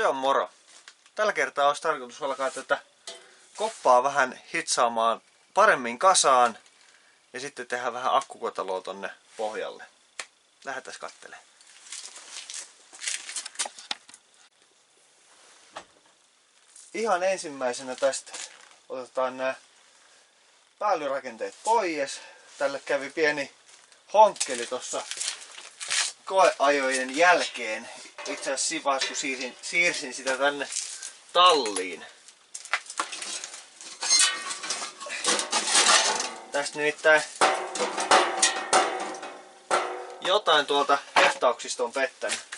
Se on moro. Tällä kertaa olisi tarkoitus alkaa tätä koppaa vähän hitsaamaan paremmin kasaan ja sitten tehdään vähän akkukotaloa tonne pohjalle. Lähdetään kattelemaan. Ihan ensimmäisenä tästä otetaan nämä päällyrakenteet pois. Tälle kävi pieni honkkeli tuossa koeajojen jälkeen. Itse asiassa siinä vaiheessa, kun siirsin sitä tänne talliin. Tästä nimittäin jotain tuolta hehtauksista on pettänyt.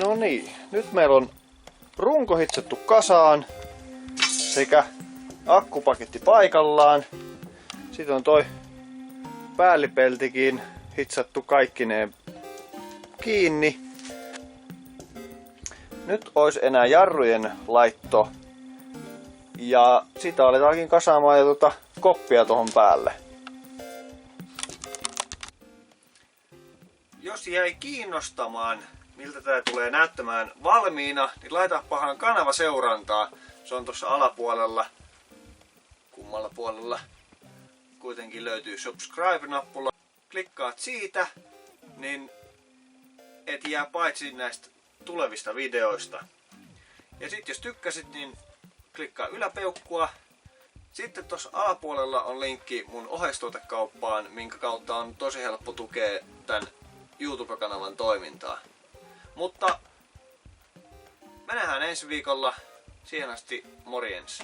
No niin, nyt meillä on runko hitsattu kasaan sekä akkupaketti paikallaan. Sitten on toi päällipeltikin hitsattu kaikkineen kiinni. Nyt olisi enää jarrujen laitto ja sitä aletaankin kasaamaan ja koppia tuohon päälle. Jos jäi kiinnostamaan, miltä tää tulee näyttämään valmiina, niin laitapahan kanava seurantaa. Se on tuossa alapuolella, kummalla puolella kuitenkin löytyy subscribe-nappula. Klikkaat siitä, niin et jää paitsi näistä tulevista videoista. Ja sitten jos tykkäsit, niin klikkaa yläpeukkua. Sitten tuossa alapuolella on linkki mun oheistuotekauppaan, minkä kautta on tosi helppo tukea tän YouTube-kanavan toimintaa. Mutta me nähdään ensi viikolla. Siihen asti morjens.